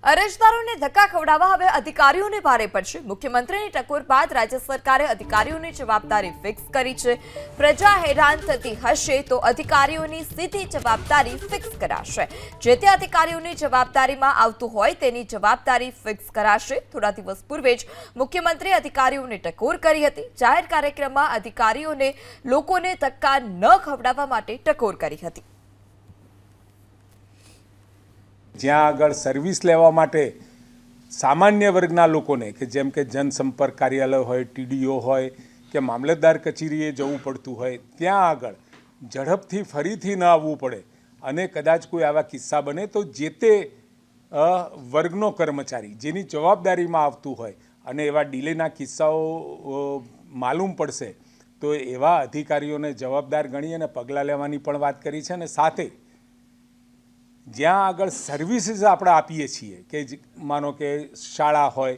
અરજદારોને ધક્કા ખવડાવવા હવે અધિકારીઓને ભારે પડશે। મુખ્યમંત્રીની ટકોર બાદ રાજ્ય સરકારે અધિકારીઓની જવાબદારી ફિક્સ કરી છે। પ્રજા હેરાન થતી હશે તો અધિકારીઓની સીધી જવાબદારી ફિક્સ કરાશે। જે તે અધિકારીઓની જવાબદારીમાં આવતું હોય તેની જવાબદારી ફિક્સ કરાશે। થોડા દિવસ પૂર્વે જ મુખ્યમંત્રી અધિકારીઓને ટકોર કરી હતી। જાહેર કાર્યક્રમમાં અધિકારીઓને લોકોને ધક્કા ન ખવડાવવા માટે ટકોર કરી હતી। જ્યાં આગળ સર્વિસ લેવા માટે સામાન્ય વર્ગના લોકોને કે જેમ કે જનસંપર્ક કાર્યાલય હોય, ટીડીઓ હોય કે મામલતદાર કચેરીએ જવું પડતું હોય, ત્યાં આગળ ઝડપથી ફરીથી ન આવવું પડે અને કદાચ કોઈ આવા કિસ્સા બને તો જે તે વર્ગનો કર્મચારી જેની જવાબદારીમાં આવતું હોય અને એવા ડિલેના કિસ્સાઓ માલુમ પડશે તો એવા અધિકારીઓને જવાબદાર ગણી અને પગલાં લેવાની પણ વાત કરી છે। અને સાથે જ્યાં આગળ સર્વિસીસ આપણે આપીએ છીએ કે માનો કે શાળા હોય,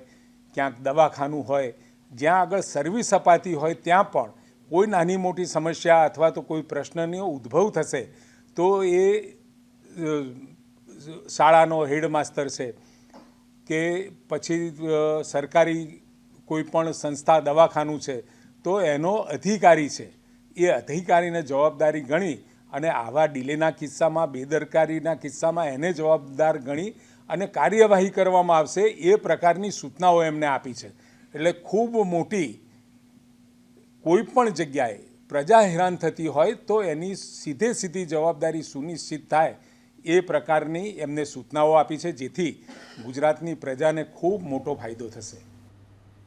ક્યાંક દવાખાનું હોય, જ્યાં આગળ સર્વિસ અપાતી હોય ત્યાં પણ કોઈ નાની મોટી સમસ્યા અથવા તો કોઈ પ્રશ્નનો ઉદ્ભવ થશે તો એ શાળાનો હેડમાસ્ટર છે કે પછી સરકારી કોઈ પણ સંસ્થા દવાખાનું છે તો એનો અધિકારી છે એ અધિકારીને જવાબદારી ગણી અને આવા ડિલેના કિસ્સામાં, બેદરકારીના કિસ્સામાં એને જવાબદાર ગણી અને કાર્યવાહી કરવામાં આવશે એ પ્રકારની સૂચનાઓ એમને આપી છે। એટલે ખૂબ મોટી કોઈ પણ જગ્યાએ પ્રજા હેરાન થતી હોય તો એની સીધી જવાબદારી સુનિશ્ચિત થાય એ પ્રકારની એમને સૂચનાઓ આપી છે, જેથી ગુજરાતની પ્રજાને ખૂબ મોટો ફાયદો થશે।